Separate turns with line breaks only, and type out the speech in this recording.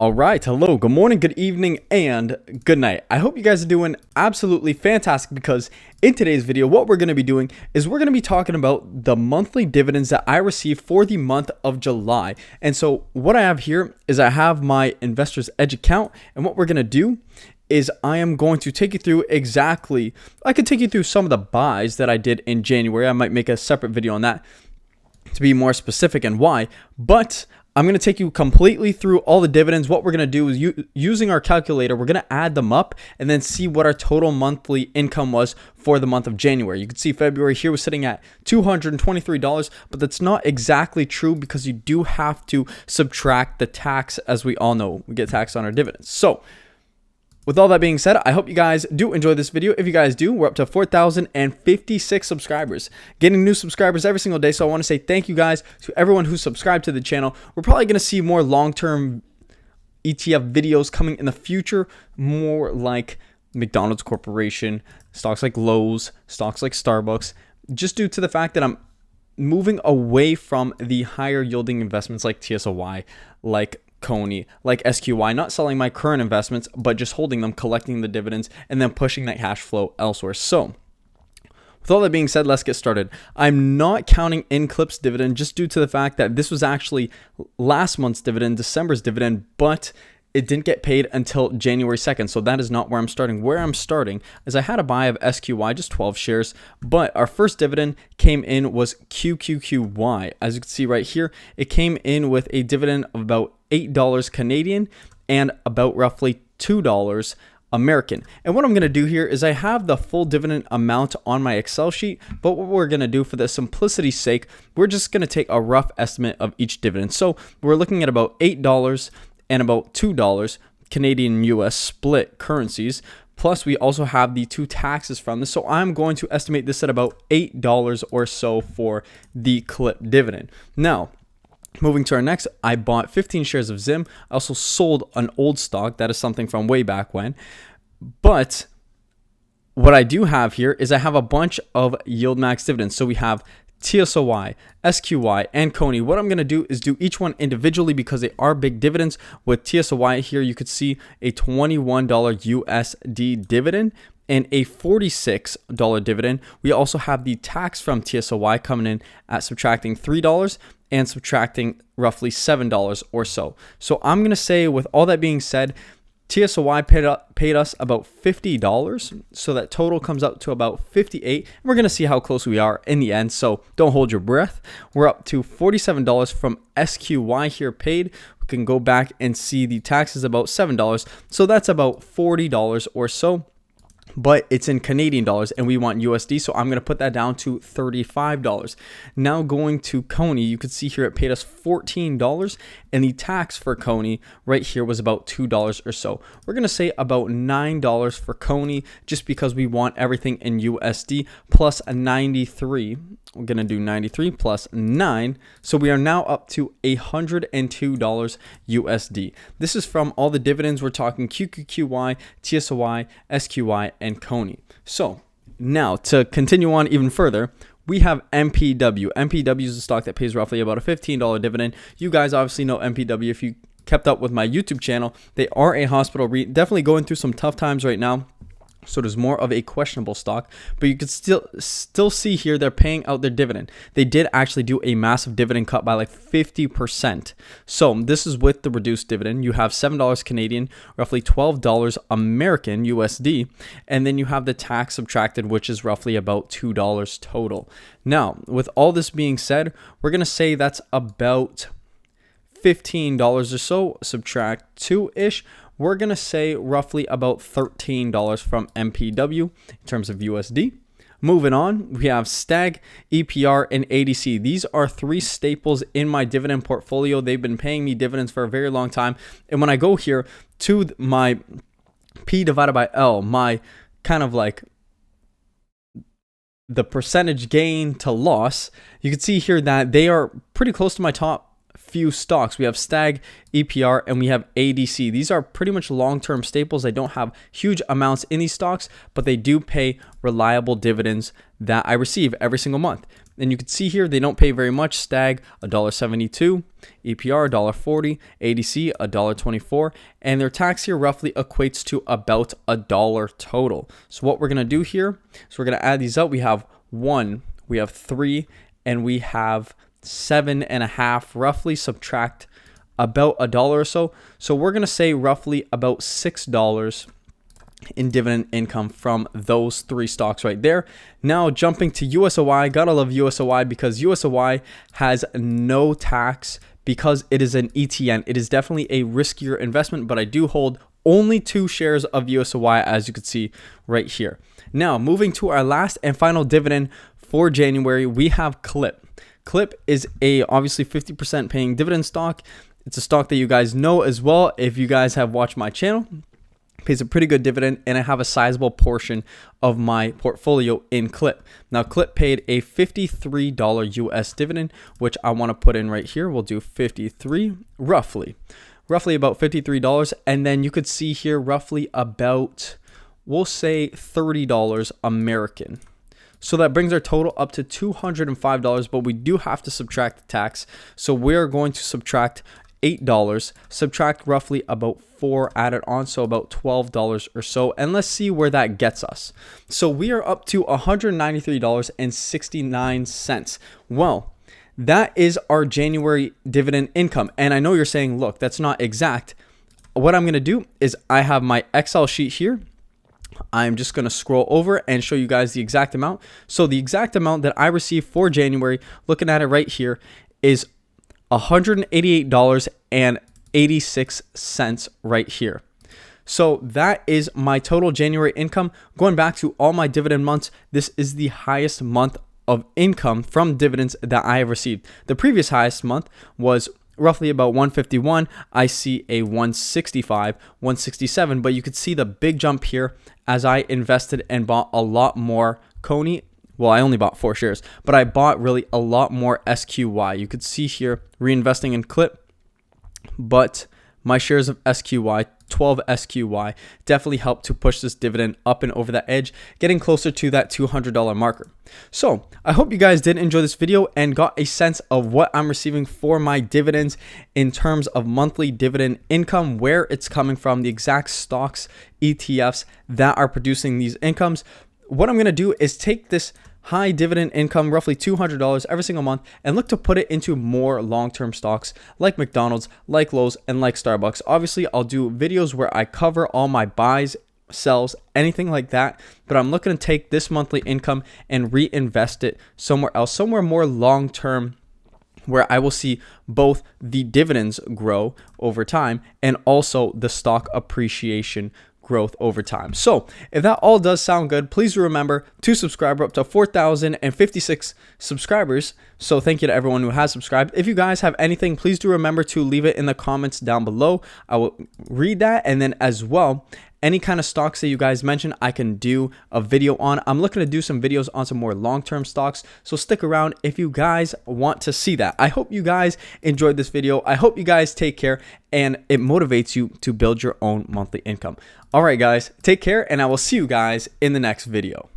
All right, hello, good morning, good evening, and good night. I hope you guys are doing absolutely fantastic because in today's video, what we're going to be doing is we're going to be talking about the monthly dividends that I received for the month of July. And so what I have here is I have my Investors Edge account, and what we're going to do is I am going to take you through I could take you through some of the buys that I did in January. I might make a separate video on that to be more specific and why, but I'm going to take you completely through all the dividends. What we're going to do is using our calculator, we're going to add them up and then see what our total monthly income was for the month of January. You can see February here was sitting at $223, but that's not exactly true because you do have to subtract the tax. As we all know, we get taxed on our dividends. So with all that being said, I hope you guys do enjoy this video. If you guys do, we're up to 4,056 subscribers, getting new subscribers every single day. So I want to say thank you guys to everyone who subscribed to the channel. We're probably going to see more long-term ETF videos coming in the future, more like McDonald's Corporation, stocks like Lowe's, stocks like Starbucks, just due to the fact that I'm moving away from the higher yielding investments like TSLY, like CONY, like SQY, not selling my current investments, but just holding them, collecting the dividends, and then pushing that cash flow elsewhere. So with all that being said, let's get started. I'm not counting in KLIP's dividend just due to the fact that this was actually last month's dividend, December's dividend, but it didn't get paid until January 2nd. So that is not where I'm starting. Where I'm starting is I had a buy of SQY, just 12 shares, but our first dividend came in was QQQY. As you can see right here, it came in with a dividend of about $8 Canadian and about roughly $2 American. And what I'm going to do here is I have the full dividend amount on my Excel sheet, but what we're going to do for the simplicity's sake, we're just going to take a rough estimate of each dividend. So we're looking at about $8 and about $2 Canadian and US split currencies. Plus, we also have the two taxes from this. So I'm going to estimate this at about $8 or so for the KLIP dividend. Now, moving to our next, I bought 15 shares of ZIM. I also sold an old stock. That is something from way back when. But what I do have here is I have a bunch of Yieldmax dividends. So we have TSLY, SQY, and CONY. What I'm going to do is do each one individually because they are big dividends. With TSLY here, you could see a $21 USD dividend and a $46 dividend. We also have the tax from TSLY coming in at subtracting $3 and subtracting roughly $7 or so. So I'm going to say, with all that being said, TSLY paid us about $50, so that total comes up to about $58. We're going to see how close we are in the end, so don't hold your breath. We're up to $47 from SQY here paid. We can go back and see the tax is about $7, so that's about $40 or so. But it's in Canadian dollars and we want USD, so I'm going to put that down to $35. Now going to CONY, you can see here it paid us $14 and the tax for CONY right here was about $2 or so. We're going to say about $9 for CONY just because we want everything in USD plus a 93. We're going to do 93 plus 9. So we are now up to $102 USD. This is from all the dividends. We're talking QQQY, TSLY, SQY, and CONY. So now to continue on even further, we have MPW. MPW is a stock that pays roughly about a $15 dividend. You guys obviously know MPW if you kept up with my YouTube channel. They are a hospital REIT, definitely going through some tough times right now. So it is more of a questionable stock, but you can still see here they're paying out their dividend. They did actually do a massive dividend cut by like 50%. So this is with the reduced dividend. You have $7 Canadian, roughly $12 American USD, and then you have the tax subtracted, which is roughly about $2 total. Now, with all this being said, we're going to say that's about $15 or so, subtract 2-ish. We're going to say roughly about $13 from MPW in terms of USD. Moving on, we have STAG, EPR, and ADC. These are three staples in my dividend portfolio. They've been paying me dividends for a very long time. And when I go here to my P divided by L, my kind of like the percentage gain to loss, you can see here that they are pretty close to my top few stocks. We have STAG, EPR, and we have ADC. These are pretty much long-term staples. They don't have huge amounts in these stocks, but they do pay reliable dividends that I receive every single month. And you can see here they don't pay very much. Stag $1.72, EPR $1.40, ADC $1.24, and their tax here roughly equates to about $1 total. So what we're gonna do here is we're gonna add these up. We have 1, we have 3, and we have 7.5. Roughly subtract about $1 or so. So we're gonna say roughly about $6 in dividend income from those 3 stocks right there. Now jumping to USOY, gotta love USOY because USOY has no tax because it is an ETN. It is definitely a riskier investment, but I do hold only 2 shares of USOY, as you can see right here. Now moving to our last and final dividend for January, we have KLIP. KLIP is a obviously 50% paying dividend stock. It's a stock that you guys know as well if you guys have watched my channel. Pays a pretty good dividend, and I have a sizable portion of my portfolio in KLIP. Now KLIP paid a $53 US dividend, which I want to put in right here. We'll do 53, roughly about $53, and then you could see here roughly about, we'll say $30 American. So that brings our total up to $205, but we do have to subtract the tax. So we're going to subtract $8, subtract roughly about 4 added on, so about $12 or so, and let's see where that gets us. So we are up to $193.69. Well, that is our January dividend income, and I know you're saying, look, that's not exact. What I'm going to do is I have my Excel sheet here. I'm just going to scroll over and show you guys the exact amount. So the exact amount that I received for January, looking at it right here, is $188.86 right here. So that is my total January income. Going back to all my dividend months, this is the highest month of income from dividends that I have received. The previous highest month was roughly about 151. I see a 165, 167, but you could see the big jump here as I invested and bought a lot more CONY. Well, I only bought 4 shares, but I bought really a lot more SQY. You could see here reinvesting in KLIP, but my shares of SQY, 12 SQY, definitely helped to push this dividend up and over that edge, getting closer to that $200 marker. So I hope you guys did enjoy this video and got a sense of what I'm receiving for my dividends in terms of monthly dividend income, where it's coming from, the exact stocks, ETFs that are producing these incomes. What I'm going to do is take this high dividend income, roughly $200 every single month, and look to put it into more long-term stocks like McDonald's, like Lowe's, and like Starbucks. Obviously, I'll do videos where I cover all my buys, sells, anything like that, but I'm looking to take this monthly income and reinvest it somewhere else, somewhere more long-term, where I will see both the dividends grow over time and also the stock appreciation growth over time. So if that all does sound good, please remember to subscribe. We're up to 4,056 subscribers. So thank you to everyone who has subscribed. If you guys have anything, please do remember to leave it in the comments down below. I will read that. And then as well, any kind of stocks that you guys mentioned, I can do a video on. I'm looking to do some videos on some more long-term stocks, so stick around if you guys want to see that. I hope you guys enjoyed this video. I hope you guys take care and it motivates you to build your own monthly income. All right, guys, take care, and I will see you guys in the next video.